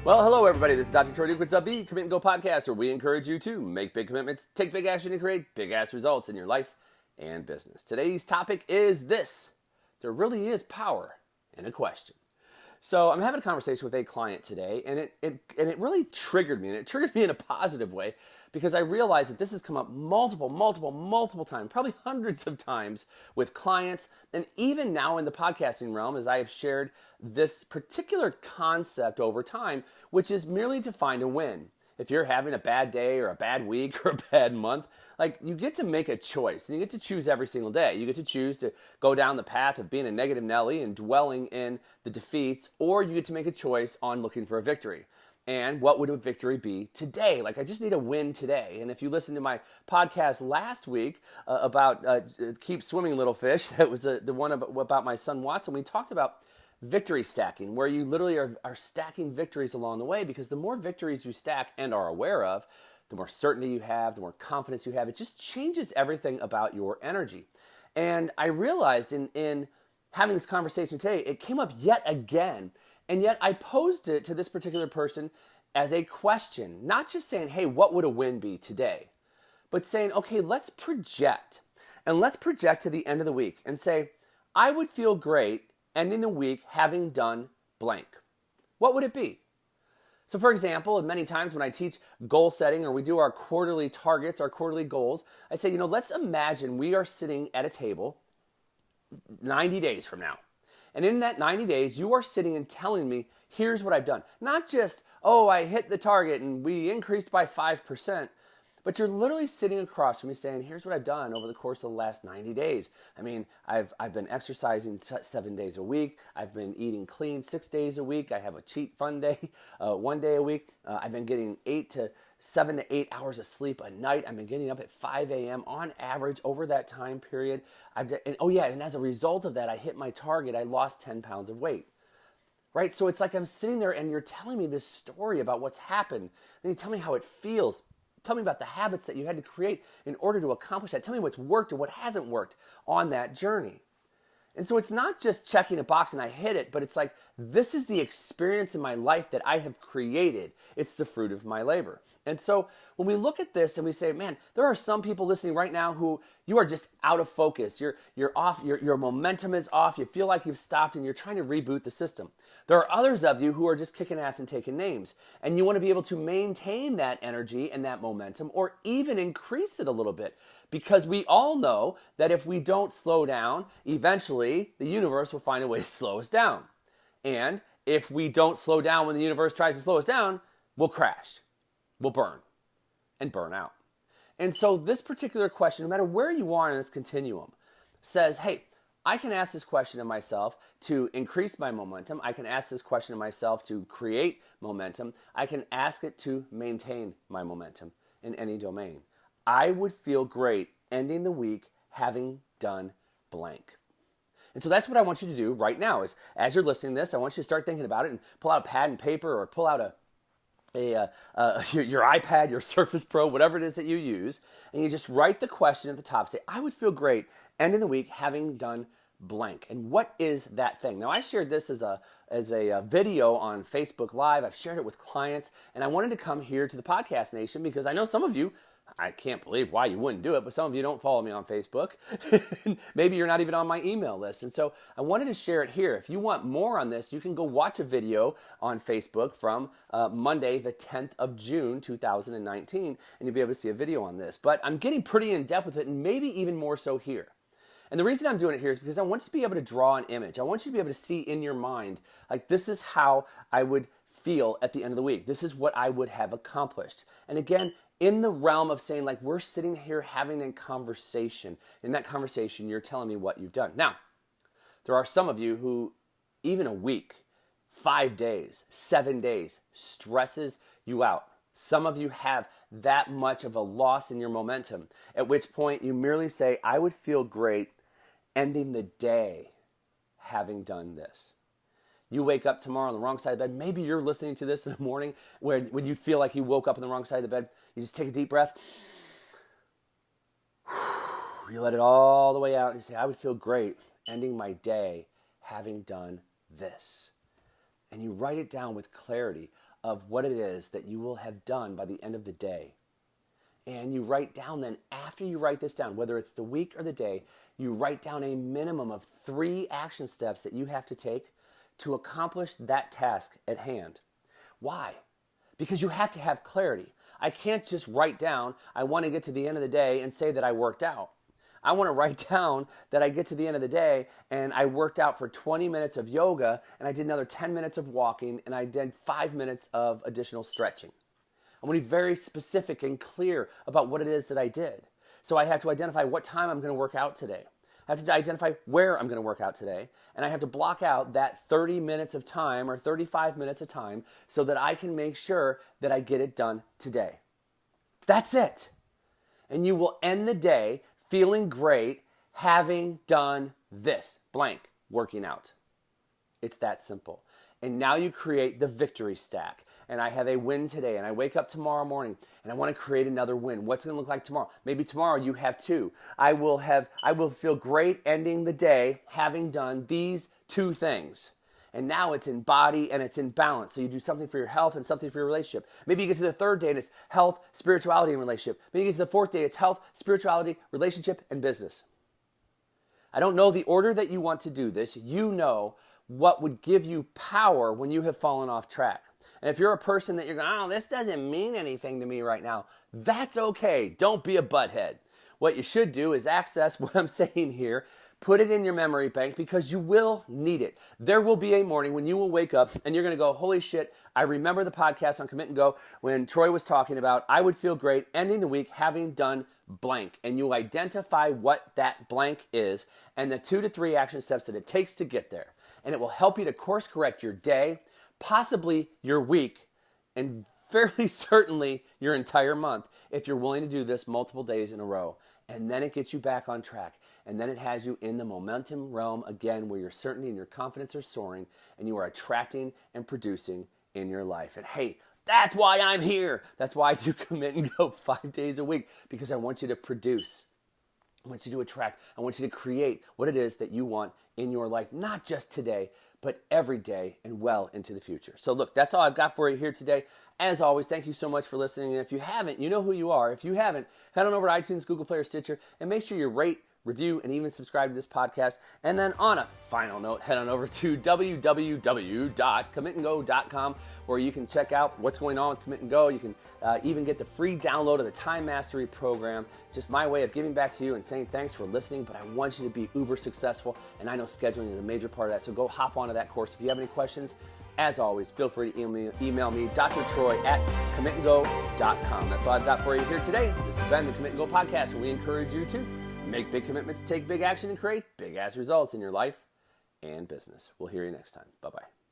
Well, hello everybody. This is Dr. Troy Duke with the Commit and Go podcast, where we encourage you to make big commitments, take big action, and create big ass results in your life and business. Today's topic is this: there really is power in a question. So I'm having a conversation with a client today, and it really triggered me, and it triggered me in a positive way, because I realized that this has come up multiple times, probably hundreds of times with clients, and even now in the podcasting realm, as I have shared this particular concept over time, which is merely to find a win. If you're having a bad day or a bad week or a bad month, like, you get to make a choice, and you get to choose every single day. You get to choose to go down the path of being a negative Nelly and dwelling in the defeats, or you get to make a choice on looking for a victory. And what would a victory be today? Like, I just need a win today. And if you listened to my podcast last week about Keep Swimming, Little Fish, that was the one about my son Watson, we talked about victory stacking, where you literally are stacking victories along the way, because the more victories you stack and are aware of, the more certainty you have, the more confidence you have. It just changes everything about your energy. And I realized in having this conversation today, it came up yet again. And yet I posed it to this particular person as a question, not just saying, hey, what would a win be today? But saying, okay, let's project. And let's project to the end of the week and say, I would feel great ending the week having done blank. What would it be? So for example, many times when I teach goal setting, or we do our quarterly targets, our quarterly goals, I say, let's imagine we are sitting at a table 90 days from now. And in that 90 days, you are sitting and telling me, here's what I've done. Not just, oh, I hit the target and we increased by 5%, but you're literally sitting across from me saying, here's what I've done over the course of the last 90 days. I mean, I've been exercising 7 days a week. I've been eating clean 6 days a week. I have a cheat fun day 1 day a week. I've been getting 7 to 8 hours of sleep a night. I've been getting up at 5 a.m. on average over that time period. And as a result of that, I hit my target. I lost 10 pounds of weight. Right? So it's like I'm sitting there and you're telling me this story about what's happened. And you tell me how it feels. Tell me about the habits that you had to create in order to accomplish that. Tell me what's worked and what hasn't worked on that journey. And so it's not just checking a box and I hit it, but it's like, this is the experience in my life that I have created. It's the fruit of my labor. And so when we look at this and we say, man, there are some people listening right now who you are just out of focus. You're off, your momentum is off. You feel like you've stopped and you're trying to reboot the system. There are others of you who are just kicking ass and taking names. And you want to be able to maintain that energy and that momentum, or even increase it a little bit. Because we all know that if we don't slow down, eventually the universe will find a way to slow us down. And if we don't slow down when the universe tries to slow us down, we'll crash, we'll burn, and burn out. And so this particular question, no matter where you are in this continuum, says, hey, I can ask this question of myself to increase my momentum. I can ask this question of myself to create momentum. I can ask it to maintain my momentum in any domain. I would feel great ending the week having done blank. And so that's what I want you to do right now is, as you're listening to this, I want you to start thinking about it and pull out a pad and paper, or pull out your iPad, your Surface Pro, whatever it is that you use, and you just write the question at the top. Say, I would feel great ending the week having done blank. And what is that thing? Now, I shared this as a video on Facebook Live. I've shared it with clients, and I wanted to come here to the Podcast Nation because I know some of you, I can't believe why you wouldn't do it, but some of you don't follow me on Facebook. Maybe you're not even on my email list. And so I wanted to share it here. If you want more on this, you can go watch a video on Facebook from Monday, the 10th of June, 2019, and you'll be able to see a video on this. But I'm getting pretty in depth with it, and maybe even more so here. And the reason I'm doing it here is because I want you to be able to draw an image. I want you to be able to see in your mind, like, this is how I would feel at the end of the week. This is what I would have accomplished. And again, in the realm of saying, like, we're sitting here having a conversation. In that conversation, you're telling me what you've done. Now, there are some of you who, even a week, 5 days, 7 days, stresses you out. Some of you have that much of a loss in your momentum, at which point you merely say, I would feel great ending the day having done this. You wake up tomorrow on the wrong side of the bed. Maybe you're listening to this in the morning when you feel like you woke up on the wrong side of the bed. You just take a deep breath. You let it all the way out and you say, I would feel great ending my day having done this. And you write it down with clarity. of what it is that you will have done by the end of the day. And you write down then, after you write this down, whether it's the week or the day, you write down a minimum of 3 action steps that you have to take to accomplish that task at hand. Why? Because you have to have clarity. I can't just write down, I want to get to the end of the day and say that I worked out. I want to write down that I get to the end of the day and I worked out for 20 minutes of yoga and I did another 10 minutes of walking and I did 5 minutes of additional stretching. I want to be very specific and clear about what it is that I did. So I have to identify what time I'm going to work out today. I have to identify where I'm going to work out today. And I have to block out that 30 minutes of time or 35 minutes of time so that I can make sure that I get it done today. That's it. And you will end the day feeling great having done this, blank, working out. It's that simple. And now you create the victory stack. And I have a win today, and I wake up tomorrow morning, and I want to create another win. What's it going to look like tomorrow? Maybe tomorrow you have 2. I will feel great ending the day having done these 2 things. And now it's in body and it's in balance. So you do something for your health and something for your relationship. Maybe you get to the 3rd day and it's health, spirituality, and relationship. Maybe you get to the 4th day, it's health, spirituality, relationship, and business. I don't know the order that you want to do this. You know what would give you power when you have fallen off track. And if you're a person that you're going, oh, this doesn't mean anything to me right now, that's okay. Don't be a butthead. What you should do is access what I'm saying here, put it in your memory bank because you will need it. There will be a morning when you will wake up and you're going to go, holy shit, I remember the podcast on Commit and Go when Troy was talking about I would feel great ending the week having done blank. And you identify what that blank is and the 2 to 3 action steps that it takes to get there. And it will help you to course correct your day, possibly your week, and fairly certainly your entire month if you're willing to do this multiple days in a row. And then it gets you back on track. And then it has you in the momentum realm again where your certainty and your confidence are soaring and you are attracting and producing in your life. And hey, that's why I'm here. That's why I do Commit and Go 5 days a week, because I want you to produce. I want you to attract. I want you to create what it is that you want in your life, not just today, but every day and well into the future. So look, that's all I've got for you here today. As always, thank you so much for listening. And if you haven't, you know who you are. If you haven't, head on over to iTunes, Google Play, or Stitcher, and make sure you rate, review, and even subscribe to this podcast. And then on a final note, head on over to www.commitandgo.com where you can check out what's going on with Commit and Go. You can even get the free download of the Time Mastery program. Just my way of giving back to you and saying thanks for listening, but I want you to be uber successful, and I know scheduling is a major part of that, so go hop onto that course. If you have any questions, as always, feel free to email me, drtroy@commitandgo.com. That's all I've got for you here today. This has been the Commit and Go podcast, where we encourage you to make big commitments, take big action, and create big-ass results in your life and business. We'll hear you next time. Bye-bye.